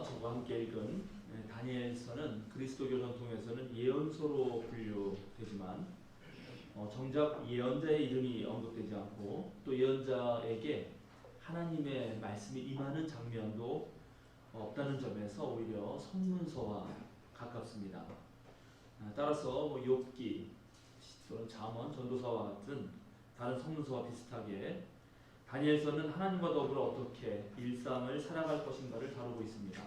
우리가 저와 함께 읽은 다니엘서는 그리스도교 전통에서는 예언서로 분류되지만 정작 예언자의 이름이 언급되지 않고 또 예언자에게 하나님의 말씀이 임하는 장면도 없다는 점에서 오히려 선문서와 가깝습니다. 따라서 욥기 또는 잠언, 전도서와 같은 다른 선문서와 비슷하게 다니엘서는 하나님과 더불어 어떻게 일상을 살아갈 것인가를 다루고 있습니다.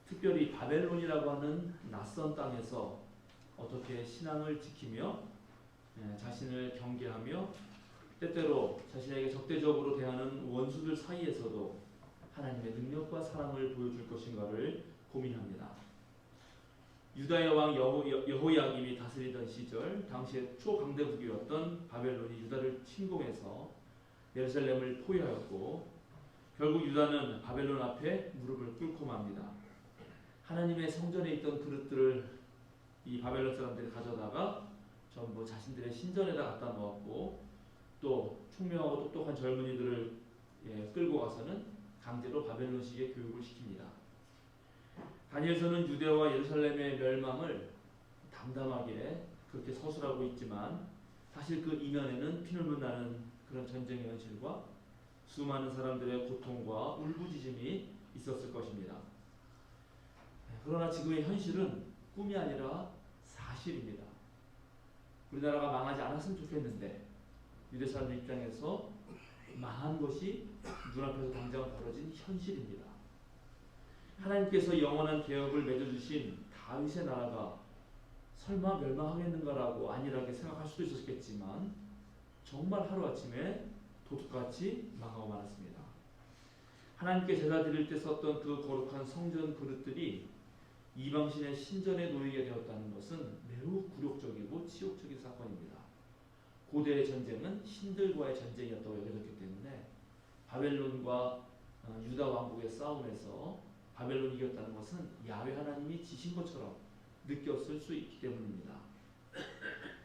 특별히 바벨론이라고 하는 낯선 땅에서 어떻게 신앙을 지키며 자신을 경계하며 때때로 자신에게 적대적으로 대하는 원수들 사이에서도 하나님의 능력과 사랑을 보여줄 것인가를 고민합니다. 유다의 왕 여호야김이 다스리던 시절 당시에 초강대국이었던 바벨론이 유다를 침공해서 예루살렘을 포위하였고 결국 유다는 바벨론 앞에 무릎을 꿇고 맙니다. 하나님의 성전에 있던 그릇들을 이 바벨론 사람들이 가져다가 전부 자신들의 신전에다 갖다 놓았고 또 총명하고 똑똑한 젊은이들을 끌고 가서는 강제로 바벨론식의 교육을 시킵니다. 다니엘서는 유대와 예루살렘의 멸망을 담담하게 그렇게 서술하고 있지만 사실 그 이면에는 피눈물 나는 그런 전쟁의 현실과 수많은 사람들의 고통과 울부짖음이 있었을 것입니다. 그러나 지금의 현실은 꿈이 아니라 사실입니다. 우리나라가 망하지 않았으면 좋겠는데 유대 사람들 입장에서 망한 것이 눈앞에서 당장 벌어진 현실입니다. 하나님께서 영원한 개혁을 맺어주신 다윗의 나라가 설마 멸망하겠는가라고 안일하게 생각할 수도 있었겠지만 정말 하루아침에 도둑같이 망하고 말았습니다. 하나님께 제사 드릴 때 썼던 그 거룩한 성전 그릇들이 이방신의 신전에 놓이게 되었다는 것은 매우 굴욕적이고 치욕적인 사건입니다. 고대의 전쟁은 신들과의 전쟁이었다고 여겨졌기 때문에 바벨론과 유다 왕국의 싸움에서 바벨론이 이겼다는 것은 야훼 하나님이 지신 것처럼 느꼈을 수 있기 때문입니다.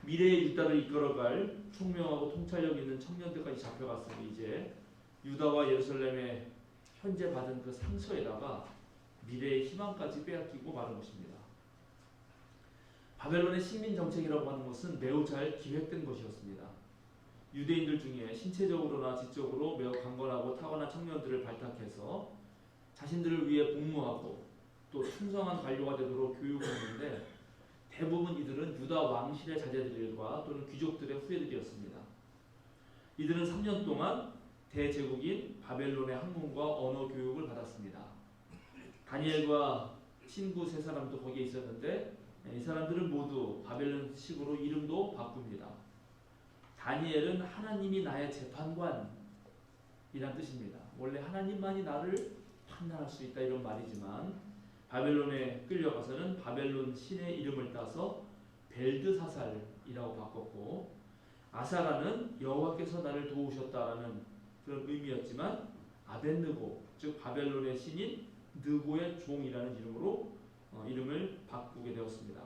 미래의 유다를 이끌어갈 총명하고 통찰력 있는 청년들까지 잡혀갔으니 이제 유다와 예루살렘에 현재 받은 그 상처에다가 미래의 희망까지 빼앗기고 마는 것입니다. 바벨론의 식민정책이라고 하는 것은 매우 잘 기획된 것이었습니다. 유대인들 중에 신체적으로나 지적으로 매우 강건하고 타고난 청년들을 발탁해서 자신들을 위해 복무하고 또 충성한 관료가 되도록 교육했는데 대부분 이들은 유다 왕실의 자제들과 또는 귀족들의 후예들이었습니다. 이들은 3년 동안 대제국인 바벨론의 학문과 언어 교육을 받았습니다. 다니엘과 친구 세 사람도 거기에 있었는데 이 사람들은 모두 바벨론식으로 이름도 바꿉니다. 다니엘은 하나님이 나의 재판관이란 뜻입니다. 원래 하나님만이 나를 판단할 수 있다 이런 말이지만 바벨론에 끌려가서는 바벨론 신의 이름을 따서 벨드사살이라고 바꿨고 아사라는 여호와께서 나를 도우셨다라는 그런 의미였지만 아벤느고 즉 바벨론의 신인 느고의 종이라는 이름으로 이름을 바꾸게 되었습니다.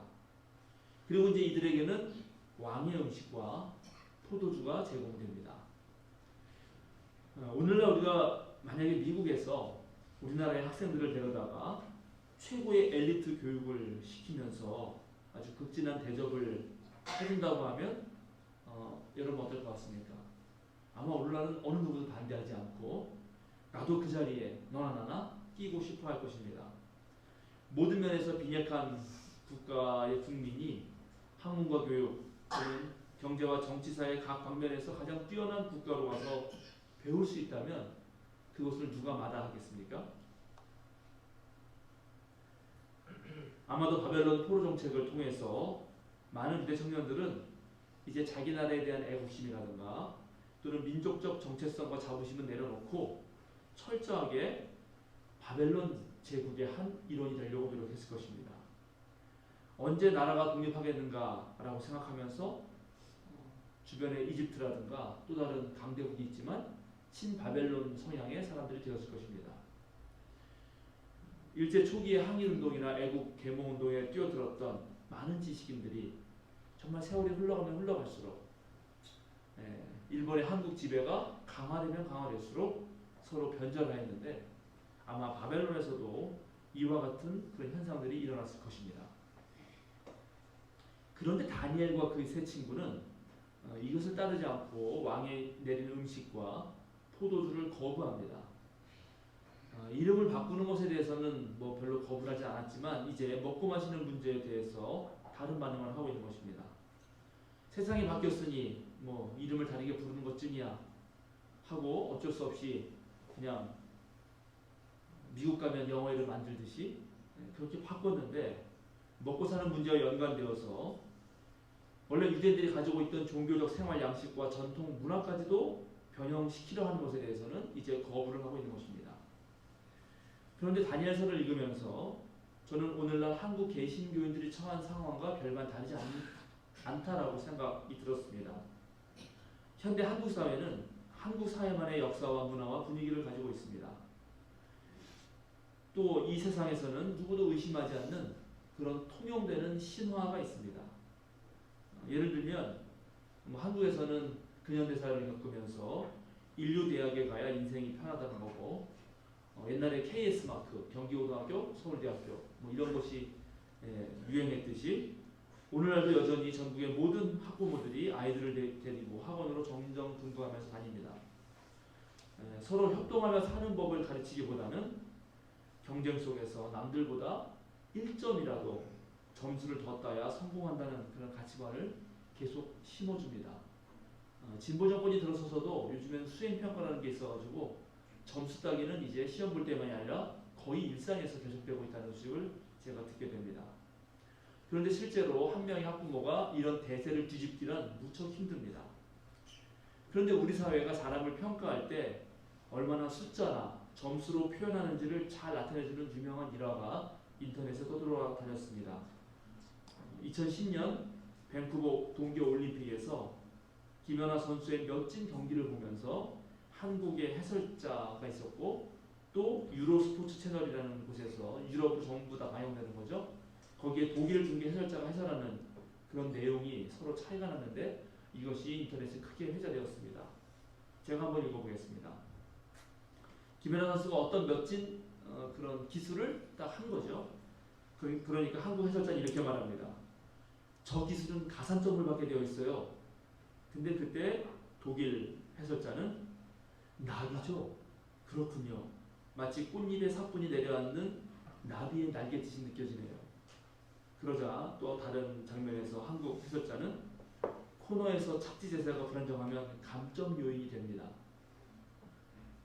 그리고 이제 이들에게는 왕의 음식과 포도주가 제공됩니다. 오늘날 우리가 만약에 미국에서 우리나라의 학생들을 데려다가 최고의 엘리트 교육을 시키면서 아주 극진한 대접을 해준다고 하면 여러분 어떨 것 같습니까? 아마 오늘날은 어느 누구도 반대하지 않고 나도 그 자리에 너나 나나 끼고 싶어 할 것입니다. 모든 면에서 빈약한 국가의 국민이 학문과 교육, 경제와 정치사의 각 방면에서 가장 뛰어난 국가로 가서 배울 수 있다면 그것을 누가 마다하겠습니까? 아마도 바벨론 포로 정책을 통해서 많은 유대 청년들은 이제 자기 나라에 대한 애국심이라든가 또는 민족적 정체성과 자부심을 내려놓고 철저하게 바벨론 제국의 한 일원이 되려고 노력했을 것입니다. 언제 나라가 독립하겠는가라고 생각하면서 주변에 이집트라든가 또 다른 강대국이 있지만 친바벨론 성향의 사람들이 되었을 것입니다. 일제 초기의 항일운동이나 애국 계몽운동에 뛰어들었던 많은 지식인들이 정말 세월이 흘러가면 흘러갈수록 일본의 한국 지배가 강화되면 강화될수록 서로 변절하였는데 아마 바벨론에서도 이와 같은 그런 현상들이 일어났을 것입니다. 그런데 다니엘과 그의 세 친구는 이것을 따르지 않고 왕이 내린 음식과 포도주를 거부합니다. 이름을 바꾸는 것에 대해서는 뭐 별로 거부를 하지 않았지만 이제 먹고 마시는 문제에 대해서 다른 반응을 하고 있는 것입니다. 세상이 바뀌었으니 뭐 이름을 다르게 부르는 것쯤이야 하고 어쩔 수 없이 그냥 미국 가면 영어 이름 만들듯이 그렇게 바꿨는데 먹고 사는 문제와 연관되어서 원래 유대인들이 가지고 있던 종교적 생활 양식과 전통 문화까지도 변형시키려 하는 것에 대해서는 이제 거부를 하고 있는 것입니다. 그런데 다니엘서를 읽으면서 저는 오늘날 한국 개신교인들이 처한 상황과 별반 다르지 않다라고 생각이 들었습니다. 현대 한국 사회는 한국 사회만의 역사와 문화와 분위기를 가지고 있습니다. 또 이 세상에서는 누구도 의심하지 않는 그런 통용되는 신화가 있습니다. 예를 들면 한국에서는 근현대사를 겪으면서 인류 대학에 가야 인생이 편하다는 거고 옛날에 KS 마크, 경기고등학교, 서울대학교 뭐 이런 것이 유행했듯이 오늘날도 여전히 전국의 모든 학부모들이 아이들을 데리고 학원으로 정정등부하면서 다닙니다. 서로 협동하며 사는 법을 가르치기보다는 경쟁 속에서 남들보다 1점이라도 점수를 더 따야 성공한다는 그런 가치관을 계속 심어줍니다. 진보 정권이 들어서서도 요즘엔 수행평가라는 게 있어가지고 점수 따기는 이제 시험 볼 때만이 아니라 거의 일상에서 계속되고 있다는 소식을 제가 듣게 됩니다. 그런데 실제로 한 명의 학부모가 이런 대세를 뒤집기란 무척 힘듭니다. 그런데 우리 사회가 사람을 평가할 때 얼마나 숫자나 점수로 표현하는지를 잘 나타내주는 유명한 일화가 인터넷에 떠돌아다녔습니다. 2010년 밴쿠버 동계올림픽에서 김연아 선수의 멋진 경기를 보면서 한국의 해설자가 있었고 또 유로스포츠 채널이라는 곳에서 유럽으로 전부 다 방영되는 거죠. 거기에 독일 중계 해설자가 해설하는 그런 내용이 서로 차이가 났는데 이것이 인터넷에 크게 회자되었습니다. 제가 한번 읽어보겠습니다. 김연아 선수가 어떤 멋진 그런 기술을 딱 한 거죠. 그러니까 한국 해설자는 이렇게 말합니다. 저 기술은 가산점을 받게 되어 있어요. 근데 그때 독일 해설자는 나비죠. 그렇군요. 마치 꽃잎에 사뿐히 내려앉는 나비의 날갯짓이 느껴지네요. 그러자 또 다른 장면에서 한국 해설자는 코너에서 착지 제세가 불안정하면 감점 요인이 됩니다.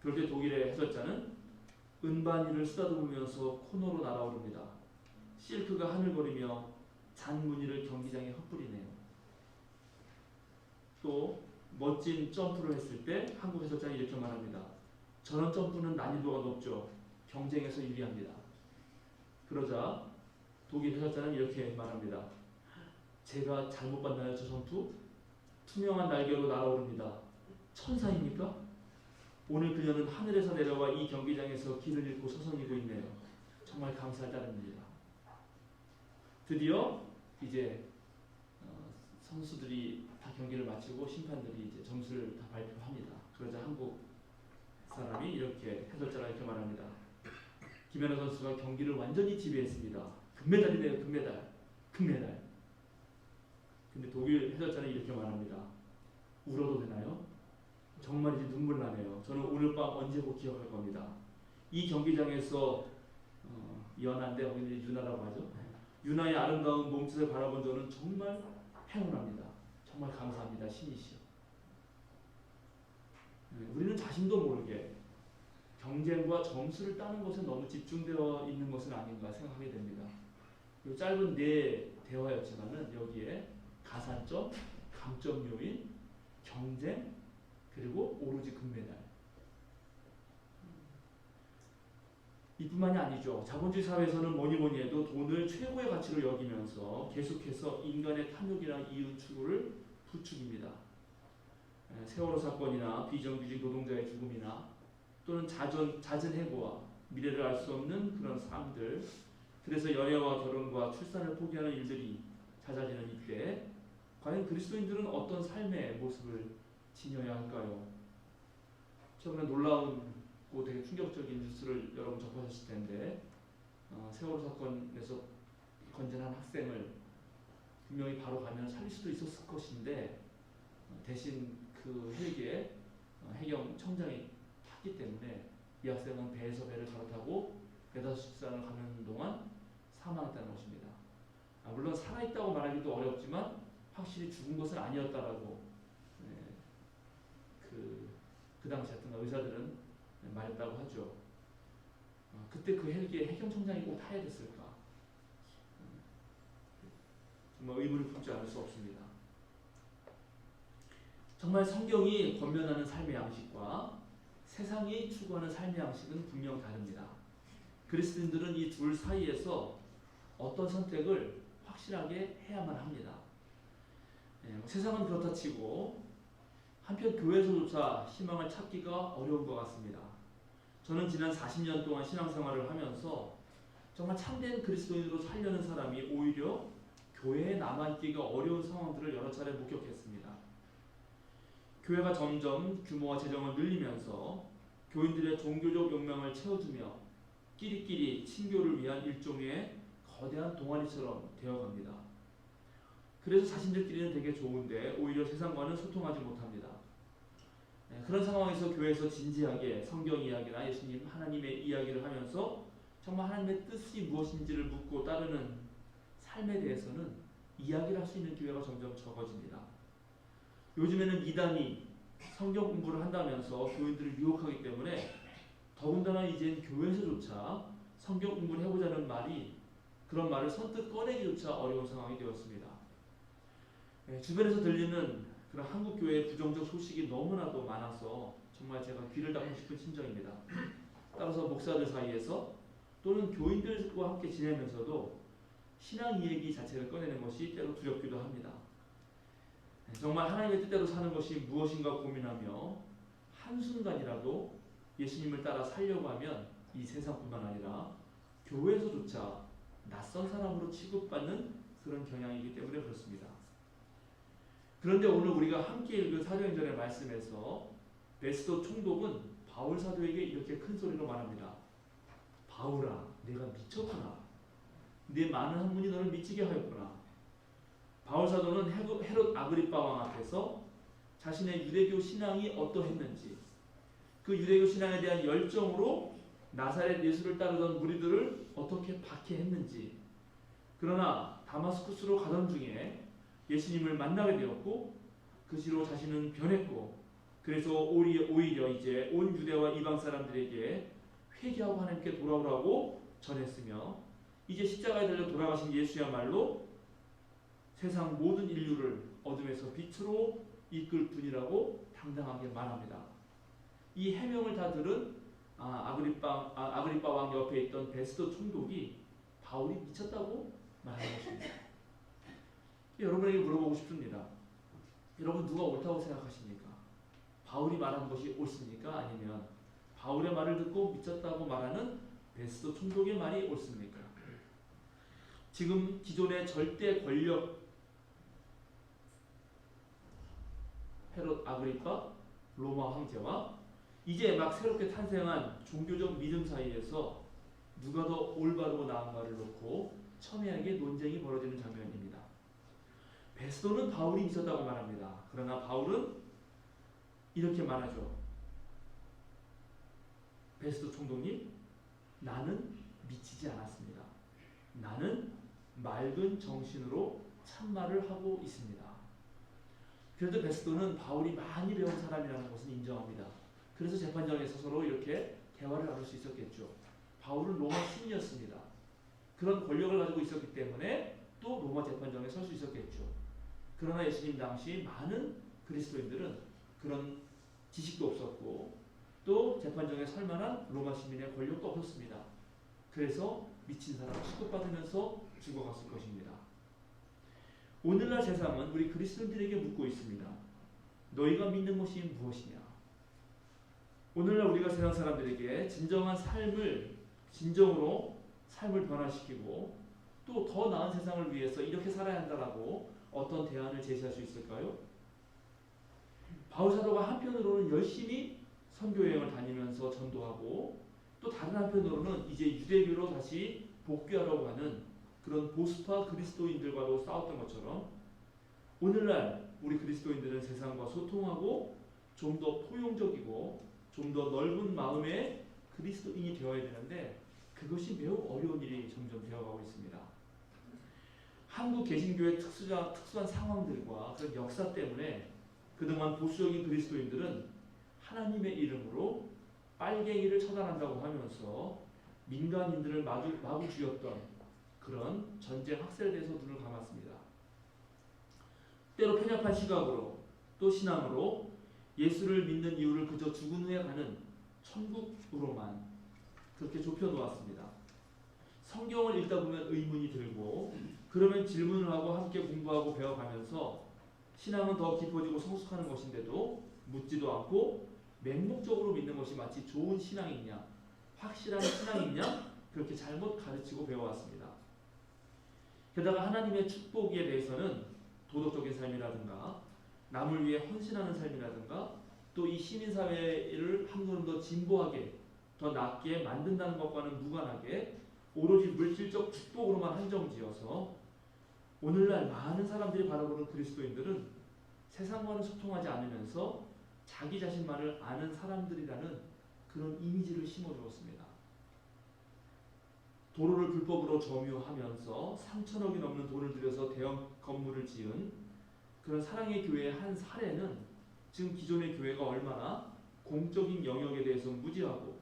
그럴 때 독일의 해설자는 은반이를 쓰다듬으면서 코너로 날아오릅니다. 실크가 하늘거리며 잔무늬를 경기장에 흩뿌리네요. 또 멋진 점프를 했을 때 한국 해설자는 이렇게 말합니다. 저런 점프는 난이도가 높죠. 경쟁에서 유리합니다. 그러자 독일 해설자는 이렇게 말합니다. 제가 잘못 봤나요, 저 점프? 투명한 날개로 날아오릅니다. 천사입니까? 오늘 그녀는 하늘에서 내려와 이 경기장에서 길을 잃고 서성이고 있네요. 정말 감사할 따름입니다. 드디어 이제 선수들이 다 경기를 마치고 심판들이 이제 점수를 다 발표합니다. 그러자 한국 사람이 이렇게 해설자가 이렇게 말합니다. 김연아 선수가 경기를 완전히 지배했습니다. 금메달이네요, 금메달. 금메달. 근데 독일 해설자는 이렇게 말합니다. 울어도 되나요? 정말이지 눈물 나네요. 저는 오늘 밤 언제고 기억할 겁니다. 이 경기장에서 연한데 거기는 유나라고 하죠. 유나의 아름다운 몸짓을 바라본 저는 정말 행운합니다. 정말 감사합니다. 신이시여. 우리는 자신도 모르게 경쟁과 점수를 따는 것에 너무 집중되어 있는 것은 아닌가 생각하게 됩니다. 짧은 네 대화였지만은 여기에 가산점, 감점 요인, 경쟁, 그리고 오로지 금메달. 이뿐만이 아니죠. 자본주의 사회에서는 뭐니 해도 돈을 최고의 가치로 여기면서 계속해서 인간의 탐욕이나 이윤 추구를 부추깁니다. 세월호 사건이나 비정규직 노동자의 죽음이나 또는 잦은 해고와 미래를 알 수 없는 그런 삶들, 그래서 연애와 결혼과 출산을 포기하는 일들이 잦아지는 이때 과연 그리스도인들은 어떤 삶의 모습을 지녀야 할까요? 최근에 놀라운 되게 충격적인 뉴스를 여러분 접하셨을 텐데 세월호 사건에서 건전한 학생을 분명히 바로 가면 살릴 수도 있었을 것인데 대신 그 헬기에 해경청장이 탔기 때문에 이 학생은 배에서 배를 갈아타고 배다수식산을 가는 동안 사망했다는 것입니다. 물론 살아있다고 말하기도 어렵지만 확실히 죽은 것은 아니었다라고 그 당시 하여튼 의사들은 말했다고 하죠. 그때 그 헬기에 해경청장이 꼭 타야 됐을까? 정말 의문을 품지 않을 수 없습니다. 정말 성경이 권면하는 삶의 양식과 세상이 추구하는 삶의 양식은 분명 다릅니다. 그리스도인들은 이 둘 사이에서 어떤 선택을 확실하게 해야만 합니다. 세상은 그렇다 치고 한편 교회에서조차 희망을 찾기가 어려운 것 같습니다. 저는 지난 40년 동안 신앙생활을 하면서 정말 참된 그리스도인으로 살려는 사람이 오히려 교회에 남아있기가 어려운 상황들을 여러 차례 목격했습니다. 교회가 점점 규모와 재정을 늘리면서 교인들의 종교적 욕망을 채워주며 끼리끼리 친교를 위한 일종의 거대한 동아리처럼 되어갑니다. 그래서 자신들끼리는 되게 좋은데 오히려 세상과는 소통하지 못합니다. 그런 상황에서 교회에서 진지하게 성경 이야기나 예수님, 하나님의 이야기를 하면서 정말 하나님의 뜻이 무엇인지를 묻고 따르는 삶에 대해서는 이야기를 할 수 있는 기회가 점점 적어집니다. 요즘에는 이단이 성경 공부를 한다면서 교인들을 유혹하기 때문에 더군다나 이젠 교회에서조차 성경 공부를 해보자는 그런 말을 선뜻 꺼내기조차 어려운 상황이 되었습니다. 주변에서 들리는 그런 한국 교회의 부정적 소식이 너무나도 많아서 정말 제가 귀를 닫고 싶은 심정입니다. 따라서 목사들 사이에서 또는 교인들과 함께 지내면서도 신앙 이야기 자체를 꺼내는 것이 때로 두렵기도 합니다. 정말 하나님의 뜻대로 사는 것이 무엇인가 고민하며 한순간이라도 예수님을 따라 살려고 하면 이 세상뿐만 아니라 교회에서조차 낯선 사람으로 취급받는 그런 경향이기 때문에 그렇습니다. 그런데 오늘 우리가 함께 읽은 사도행전의 말씀에서 베스도 총독은 바울 사도에게 이렇게 큰 소리로 말합니다. 바울아, 내가 미쳤구나. 네 많은 학문이 너를 미치게 하였구나. 바울 사도는 헤롯 아그리빠 왕 앞에서 자신의 유대교 신앙이 어떠했는지, 그 유대교 신앙에 대한 열정으로 나사렛 예수를 따르던 무리들을 어떻게 박해했는지, 그러나 다마스쿠스로 가던 중에 예수님을 만나게 되었고 그 시로 자신은 변했고, 그래서 오히려 이제 온 유대와 이방 사람들에게 회개하고 하나님께 돌아오라고 전했으며, 이제 십자가에 달려 돌아가신 예수야말로 세상 모든 인류를 어둠에서 빛으로 이끌 분이라고 당당하게 말합니다. 이 해명을 다 들은 아그리빠 왕 옆에 있던 베스도 총독이 바울이 미쳤다고 말하는 것입니다. 여러분에게 물어보고 싶습니다. 여러분 누가 옳다고 생각하십니까? 바울이 말한 것이 옳습니까? 아니면 바울의 말을 듣고 미쳤다고 말하는 베스도 총독의 말이 옳습니까? 지금 기존의 절대 권력 헤롯 아그리빠 로마 황제와 이제 막 새롭게 탄생한 종교적 믿음 사이에서 누가 더 올바르고 나은가를 놓고 첨예하게 논쟁이 벌어지는 장면입니다. 베스도는 바울이 미쳤다고 말합니다. 그러나 바울은 이렇게 말하죠. 베스도 총독님, 나는 미치지 않았습니다. 나는 맑은 정신으로 참말을 하고 있습니다. 그래도 베스도는 바울이 많이 배운 사람이라는 것은 인정합니다. 그래서 재판장에서 서로 이렇게 대화를 나눌 수 있었겠죠. 바울은 로마 시민이었습니다. 그런 권력을 가지고 있었기 때문에 또 로마 재판장에 설 수 있었겠죠. 그러나 예수님 당시 많은 그리스도인들은 그런 지식도 없었고 또 재판장에 설 만한 로마 시민의 권력도 없었습니다. 그래서 미친 사람 취급받으면서 죽어갔을 것입니다. 오늘날 세상은 우리 그리스도인들에게 묻고 있습니다. 너희가 믿는 것이 무엇이냐? 오늘날 우리가 세상 사람들에게 진정으로 삶을 변화시키고 또 더 나은 세상을 위해서 이렇게 살아야 한다라고 어떤 대안을 제시할 수 있을까요? 바울 사도가 한편으로는 열심히 선교 여행을 다니면서 전도하고 또 다른 한편으로는 이제 유대교로 다시 복귀하려고 하는 그런 보수파 그리스도인들과도 싸웠던 것처럼 오늘날 우리 그리스도인들은 세상과 소통하고 좀 더 포용적이고 좀 더 넓은 마음의 그리스도인이 되어야 되는데 그것이 매우 어려운 일이 점점 되어가고 있습니다. 한국 개신교의 특수한 상황들과 그런 역사 때문에 그동안 보수적인 그리스도인들은 하나님의 이름으로 빨갱이를 처단한다고 하면서 민간인들을 마구 죽였던 그런 전쟁 학살에 대해서 눈을 감았습니다. 때로 편협한 시각으로 또 신앙으로 예수를 믿는 이유를 그저 죽은 후에 가는 천국으로만 그렇게 좁혀놓았습니다. 성경을 읽다 보면 의문이 들고 그러면 질문을 하고 함께 공부하고 배워가면서 신앙은 더 깊어지고 성숙하는 것인데도 묻지도 않고 맹목적으로 믿는 것이 마치 좋은 신앙이냐 확실한 신앙이냐 그렇게 잘못 가르치고 배워왔습니다. 게다가 하나님의 축복에 대해서는 도덕적인 삶이라든가 남을 위해 헌신하는 삶이라든가 또 이 시민사회를 한 걸음 더 진보하게 더 낫게 만든다는 것과는 무관하게 오로지 물질적 축복으로만 한정지어서 오늘날 많은 사람들이 바라보는 그리스도인들은 세상과는 소통하지 않으면서 자기 자신만을 아는 사람들이라는 그런 이미지를 심어주었습니다. 도로를 불법으로 점유하면서 3천억이 넘는 돈을 들여서 대형 건물을 지은 그런 사랑의 교회의 한 사례는 지금 기존의 교회가 얼마나 공적인 영역에 대해서 무지하고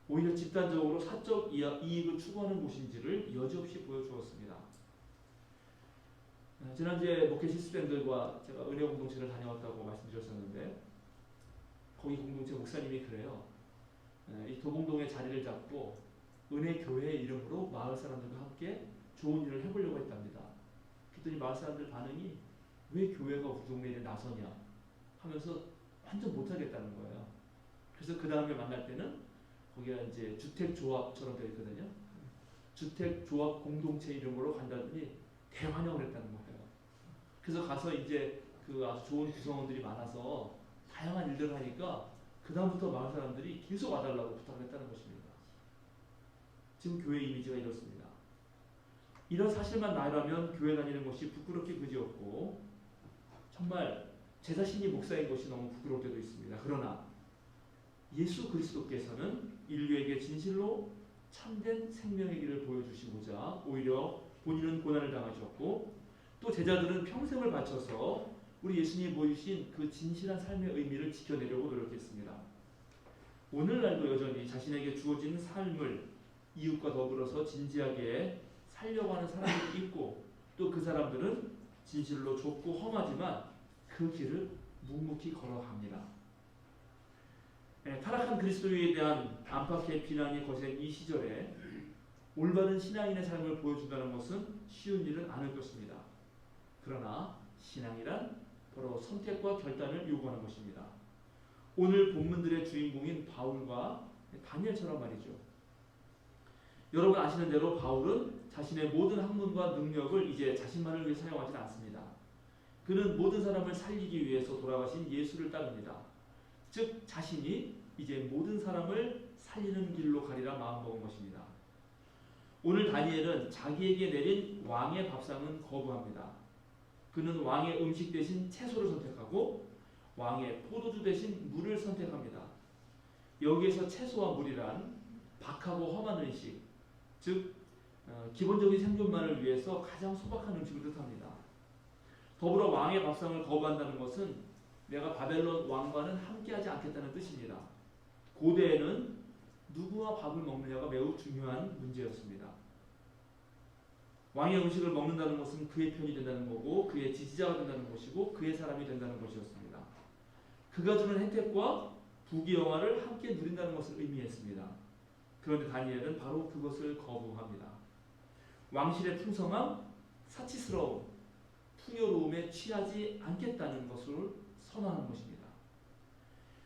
오히려 집단적으로 사적 이익을 추구하는 곳인지를 여지없이 보여주었습니다. 지난주에 목회 실수생들과 제가 은혜 공동체를 다녀왔다고 말씀드렸었는데 거기 공동체 목사님이 그래요. 이 도봉동에 자리를 잡고 은혜 교회의 이름으로 마을 사람들과 함께 좋은 일을 해보려고 했답니다. 그랬더니 마을 사람들 반응이 왜 교회가 우리 동네에 나서냐 하면서 완전 못하겠다는 거예요. 그래서 그 다음에 만날 때는 거기가 이제 주택조합처럼 되어 있거든요. 주택조합 공동체 이름으로 간다더니 대환영을 했다는 거예요. 그래서 가서 이제 그 아주 좋은 구성원들이 많아서 다양한 일들을 하니까 그 다음부터 마을 사람들이 계속 와달라고 부탁을 했다는 것입니다. 지금 교회 이미지가 이렇습니다. 이런 사실만 나열하면 교회 다니는 것이 부끄럽게 그지없고 정말 제 자신이 목사인 것이 너무 부끄러울 때도 있습니다. 그러나 예수 그리스도께서는 인류에게 진실로 참된 생명의 길을 보여주시고자 오히려 본인은 고난을 당하셨고 또 제자들은 평생을 바쳐서 우리 예수님이 보여주신 그 진실한 삶의 의미를 지켜내려고 노력했습니다. 오늘날도 여전히 자신에게 주어진 삶을 이웃과 더불어서 진지하게 살려고 하는 사람들이 있고 또 그 사람들은 진실로 좁고 험하지만 그 길을 묵묵히 걸어갑니다. 타락한 그리스도에 대한 안팎의 비난이 거센 이 시절에 올바른 신앙인의 삶을 보여준다는 것은 쉬운 일은 아닐 것입니다. 그러나 신앙이란 바로 선택과 결단을 요구하는 것입니다. 오늘 본문들의 주인공인 바울과 다니엘처럼 말이죠. 여러분 아시는 대로 바울은 자신의 모든 학문과 능력을 이제 자신만을 위해 사용하지 않습니다. 그는 모든 사람을 살리기 위해서 돌아가신 예수를 따릅니다. 즉 자신이 이제 모든 사람을 살리는 길로 가리라 마음먹은 것입니다. 오늘 다니엘은 자기에게 내린 왕의 밥상은 거부합니다. 그는 왕의 음식 대신 채소를 선택하고 왕의 포도주 대신 물을 선택합니다. 여기에서 채소와 물이란 박하고 험한 음식, 즉 기본적인 생존만을 위해서 가장 소박한 음식을 뜻합니다. 더불어 왕의 밥상을 거부한다는 것은 내가 바벨론 왕과는 함께하지 않겠다는 뜻입니다. 고대에는 누구와 밥을 먹느냐가 매우 중요한 문제였습니다. 왕의 음식을 먹는다는 것은 그의 편이 된다는 거고 그의 지지자가 된다는 것이고 그의 사람이 된다는 것이었습니다. 그가 주는 혜택과 부귀영화를 함께 누린다는 것을 의미했습니다. 그런데 다니엘은 바로 그것을 거부합니다. 왕실의 풍성함, 사치스러움, 풍요로움에 취하지 않겠다는 것을 선언하는 것입니다.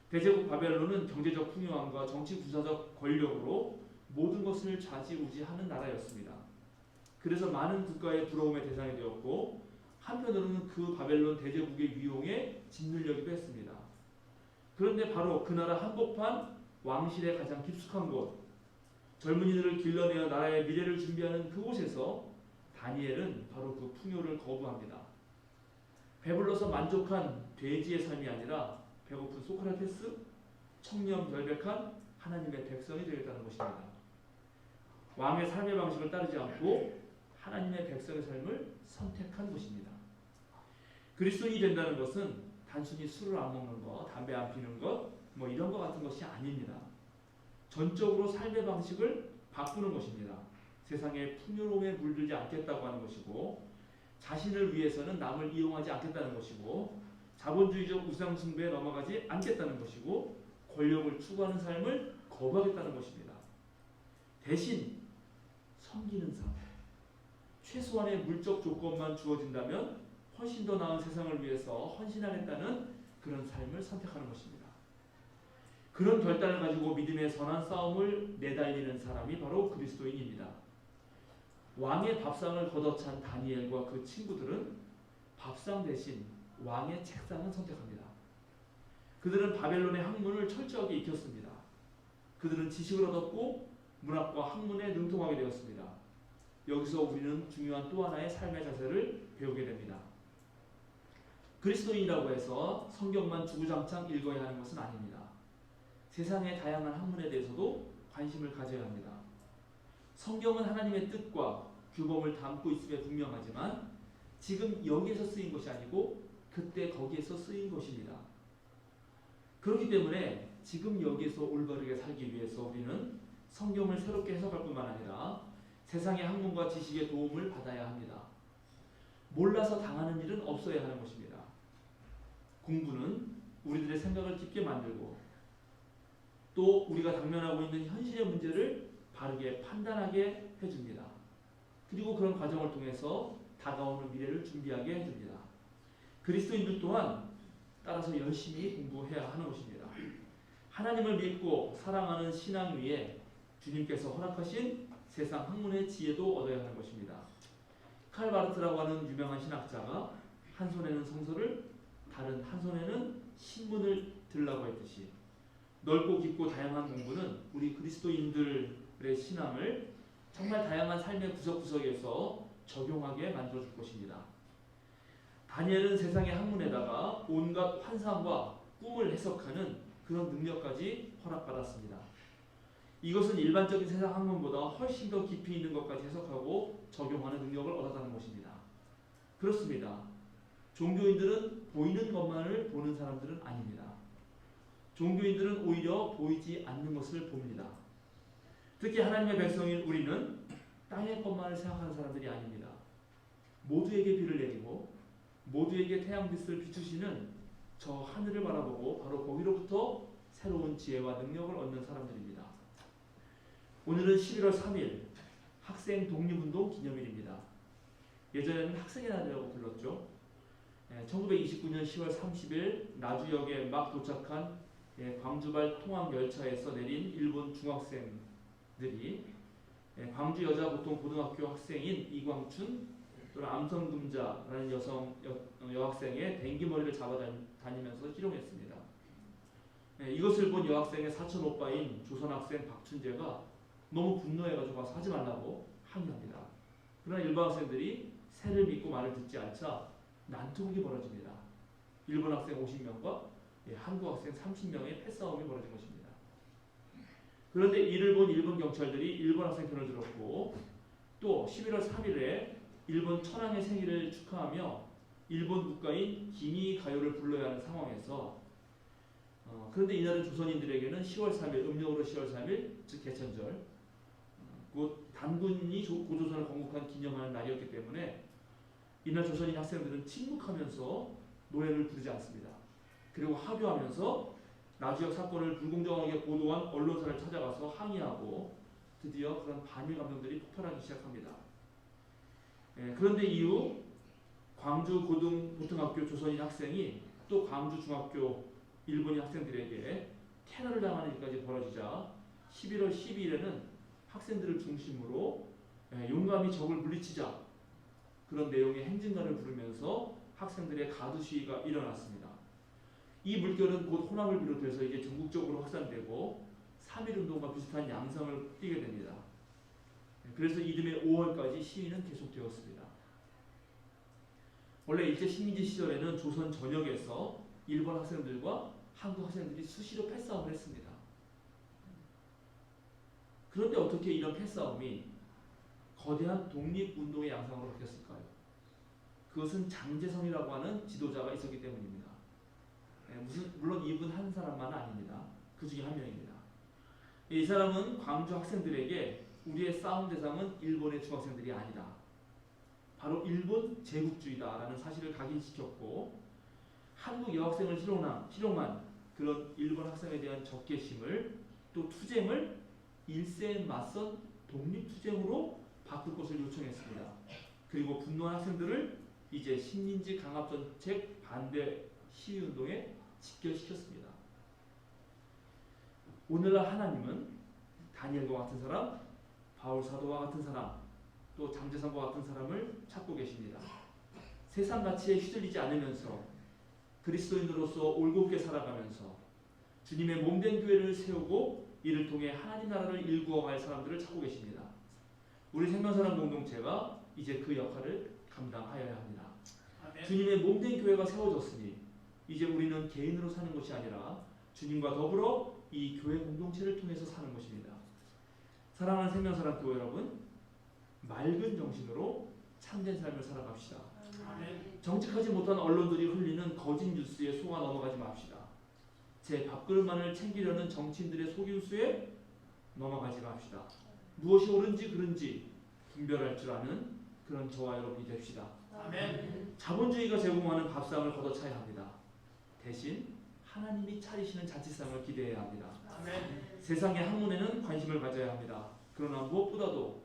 대제국 바벨론은 경제적 풍요함과 정치 군사적 권력으로 모든 것을 좌지우지하는 나라였습니다. 그래서 많은 국가의 부러움의 대상이 되었고 한편으로는 그 바벨론 대제국의 위용에 짓눌려기도 했습니다. 그런데 바로 그 나라 한복판 왕실의 가장 깊숙한 곳, 젊은이들을 길러내어 나라의 미래를 준비하는 그곳에서 다니엘은 바로 그 풍요를 거부합니다. 배불러서 만족한 돼지의 삶이 아니라 배고픈 소크라테스, 청렴결백한 하나님의 백성이 되겠다는 것입니다. 왕의 삶의 방식을 따르지 않고 하나님의 백성의 삶을 선택한 것입니다. 그리스도인이 된다는 것은 단순히 술을 안 먹는 것, 담배 안 피는 것, 뭐 이런 것 같은 것이 아닙니다. 전적으로 삶의 방식을 바꾸는 것입니다. 세상의 풍요로움에 물들지 않겠다고 하는 것이고, 자신을 위해서는 남을 이용하지 않겠다는 것이고, 자본주의적 우상숭배에 넘어가지 않겠다는 것이고, 권력을 추구하는 삶을 거부하겠다는 것입니다. 대신 섬기는 삶, 최소한의 물적 조건만 주어진다면 훨씬 더 나은 세상을 위해서 헌신하겠다는 그런 삶을 선택하는 것입니다. 그런 결단을 가지고 믿음의 선한 싸움을 내달리는 사람이 바로 그리스도인입니다. 왕의 밥상을 걷어찬 다니엘과 그 친구들은 밥상 대신 왕의 책상을 선택합니다. 그들은 바벨론의 학문을 철저하게 익혔습니다. 그들은 지식을 얻었고 문학과 학문에 능통하게 되었습니다. 여기서 우리는 중요한 또 하나의 삶의 자세를 배우게 됩니다. 그리스도인이라고 해서 성경만 주구장창 읽어야 하는 것은 아닙니다. 세상의 다양한 학문에 대해서도 관심을 가져야 합니다. 성경은 하나님의 뜻과 규범을 담고 있음에 분명하지만 지금 여기에서 쓰인 것이 아니고 그때 거기에서 쓰인 것입니다. 그렇기 때문에 지금 여기에서 올바르게 살기 위해서 우리는 성경을 새롭게 해석할 뿐만 아니라 세상의 학문과 지식의 도움을 받아야 합니다. 몰라서 당하는 일은 없어야 하는 것입니다. 공부는 우리들의 생각을 깊게 만들고 또 우리가 당면하고 있는 현실의 문제를 바르게 판단하게 해줍니다. 그리고 그런 과정을 통해서 다가오는 미래를 준비하게 해줍니다. 그리스도인들 또한 따라서 열심히 공부해야 하는 것입니다. 하나님을 믿고 사랑하는 신앙 위에 주님께서 허락하신 세상 학문의 지혜도 얻어야 하는 것입니다. 칼 바르트라고 하는 유명한 신학자가 한 손에는 성서를 다른 한 손에는 신문을 들라고 했듯이 넓고 깊고 다양한 공부는 우리 그리스도인들의 신앙을 정말 다양한 삶의 구석구석에서 적용하게 만들어줄 것입니다. 다니엘은 세상의 학문에다가 온갖 환상과 꿈을 해석하는 그런 능력까지 허락받았습니다. 이것은 일반적인 세상 학문보다 훨씬 더 깊이 있는 것까지 해석하고 적용하는 능력을 얻었다는 것입니다. 그렇습니다. 종교인들은 보이는 것만을 보는 사람들은 아닙니다. 종교인들은 오히려 보이지 않는 것을 봅니다. 특히 하나님의 백성인 우리는 땅의 것만을 생각하는 사람들이 아닙니다. 모두에게 비를 내리고 모두에게 태양빛을 비추시는 저 하늘을 바라보고 바로 거기로부터 새로운 지혜와 능력을 얻는 사람들입니다. 오늘은 11월 3일 학생 독립운동 기념일입니다. 예전에는 학생의 날이라고 불렀죠. 1929년 10월 30일 나주역에 막 도착한 광주발 통학열차에서 내린 일본 중학생들이 광주 여자보통고등학교 학생인 이광춘 또는 암성금자라는 여학생의 댕기머리를 잡아다니면서 희롱했습니다. 이것을 본 여학생의 사촌 오빠인 조선학생 박춘재가 너무 분노해가지고 가서 하지 말라고 항의합니다. 그러나 일반 학생들이 새를 믿고 말을 듣지 않자 난투극이 벌어집니다. 일본 학생 50명과 한국 학생 30명의 패싸움이 벌어진 것입니다. 그런데 이를 본 일본 경찰들이 일본 학생 편을 들었고 또 11월 3일에 일본 천황의 생일을 축하하며 일본 국가인 기미 가요를 불러야 하는 상황에서 그런데 이날은 조선인들에게는 10월 3일 음력으로 10월 3일 즉 개천절 곧 단군이 고조선을 건국한 기념하는 날이었기 때문에 이날 조선인 학생들은 침묵하면서 노래를 부르지 않습니다. 그리고 하교하면서 나주역 사건을 불공정하게 보도한 언론사를 찾아가서 항의하고 드디어 그런 반일 감정들이 폭발하기 시작합니다. 그런데 이후 광주 고등보통학교 조선인 학생이 또 광주 중학교 일본인 학생들에게 테러를 당하는 일까지 벌어지자 11월 12일에는 학생들을 중심으로 용감히 적을 물리치자 그런 내용의 행진가를 부르면서 학생들의 가두 시위가 일어났습니다. 이 물결은 곧 호남을 비롯해서 이제 전국적으로 확산되고 3.1운동을 양성과 비슷한 양성을 띠게 됩니다. 그래서 이듬해 5월까지 시위는 계속되었습니다. 원래 일제 식민지 시절에는 조선 전역에서 일본 학생들과 한국 학생들이 수시로 패싸움을 했습니다. 그런데 어떻게 이런 패싸움이 거대한 독립운동의 양상으로 바뀌었을까요? 그것은 장제성이라고 하는 지도자가 있었기 때문입니다. 물론 이분 한 사람만은 아닙니다. 그 중에 한 명입니다. 이 사람은 광주 학생들에게 우리의 싸움 대상은 일본의 중학생들이 아니다. 바로 일본 제국주의다라는 사실을 각인시켰고 한국 여학생을 희롱한 그런 일본 학생에 대한 적개심을 또 투쟁을 일제에 맞선 독립투쟁으로 바꿀 것을 요청했습니다. 그리고 분노한 학생들을 이제 식민지 강압정책 반대 시위운동에 직결시켰습니다. 오늘날 하나님은 다니엘과 같은 사람, 바울 사도와 같은 사람, 또 장제성과 같은 사람을 찾고 계십니다. 세상 가치에 휘둘리지 않으면서 그리스도인으로서 올곧게 살아가면서 주님의 몸된 교회를 세우고 이를 통해 하나님 나라를 일구어갈 사람들을 찾고 계십니다. 우리 생명사랑 공동체가 이제 그 역할을 감당하여야 합니다. 아멘. 주님의 몸된 교회가 세워졌으니 이제 우리는 개인으로 사는 것이 아니라 주님과 더불어 이 교회 공동체를 통해서 사는 것입니다. 사랑하는 생명사랑 교회 여러분, 맑은 정신으로 참된 삶을 살아갑시다. 아멘. 정직하지 못한 언론들이 흘리는 거짓 뉴스에 속아 넘어가지 맙시다. 제 밥그릇만을 챙기려는 정치인들의 속임수에 넘어가지 맙시다. 무엇이 옳은지 그른지 분별할 줄 아는 그런 저와 여러분이 됩시다. 아멘. 자본주의가 제공하는 밥상을 걷어차야 합니다. 대신 하나님이 차리시는 자취상을 기대해야 합니다. 아멘. 세상의 학문에는 관심을 가져야 합니다. 그러나 무엇보다도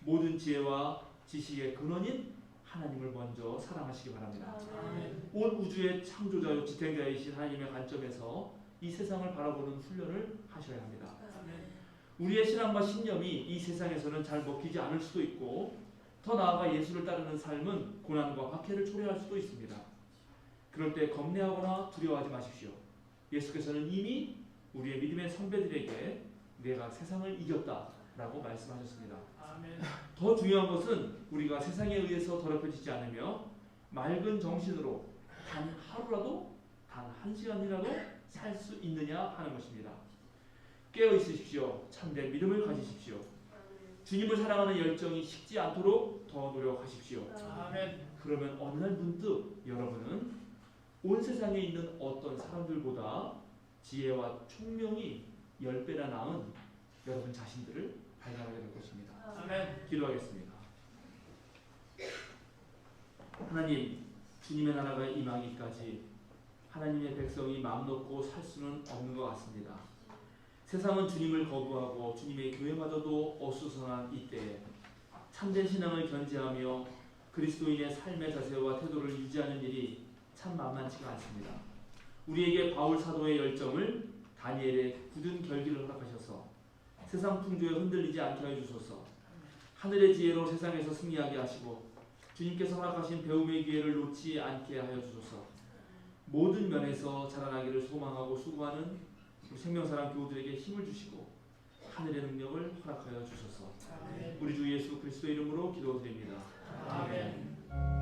모든 지혜와 지식의 근원인 하나님을 먼저 사랑하시기 바랍니다. 아멘. 온 우주의 창조자요 지탱자이신 하나님의 관점에서 이 세상을 바라보는 훈련을 하셔야 합니다. 아멘. 우리의 신앙과 신념이 이 세상에서는 잘 먹히지 않을 수도 있고 더 나아가 예수를 따르는 삶은 고난과 박해를 초래할 수도 있습니다. 그럴 때 겁내하거나 두려워하지 마십시오. 예수께서는 이미 우리의 믿음의 선배들에게 내가 세상을 이겼다라고 말씀하셨습니다. 아멘. 더 중요한 것은 우리가 세상에 의해서 더럽혀지지 않으며 맑은 정신으로 단 하루라도 단 한 시간이라도 살 수 있느냐 하는 것입니다. 깨어 있으십시오. 참된 믿음을 가지십시오. 주님을 사랑하는 열정이 식지 않도록 더 노력하십시오. 아멘. 그러면 어느 날 문득 여러분은 온 세상에 있는 어떤 사람들보다 지혜와 총명이 10배나 나은 여러분 자신들을 발견하게 될 것입니다. 아멘. 기도하겠습니다. 하나님, 주님의 나라가 임하기까지 하나님의 백성이 마음 놓고 살 수는 없는 것 같습니다. 세상은 주님을 거부하고 주님의 교회마저도 어수선한 이때에 참된 신앙을 견지하며 그리스도인의 삶의 자세와 태도를 유지하는 일이 참 만만치가 않습니다. 우리에게 바울 사도의 열정을 다니엘의 굳은 결기를 허락하셔서 세상 풍조에 흔들리지 않게 하여 주소서. 하늘의 지혜로 세상에서 승리하게 하시고 주님께서 허락하신 배움의 기회를 놓지 않게 하여 주소서. 모든 면에서 자라나기를 소망하고 수고하는 생명사랑 교우들에게 힘을 주시고 하늘의 능력을 허락하여 주소서. 아멘. 우리 주 예수 그리스도의 이름으로 기도드립니다. 아멘.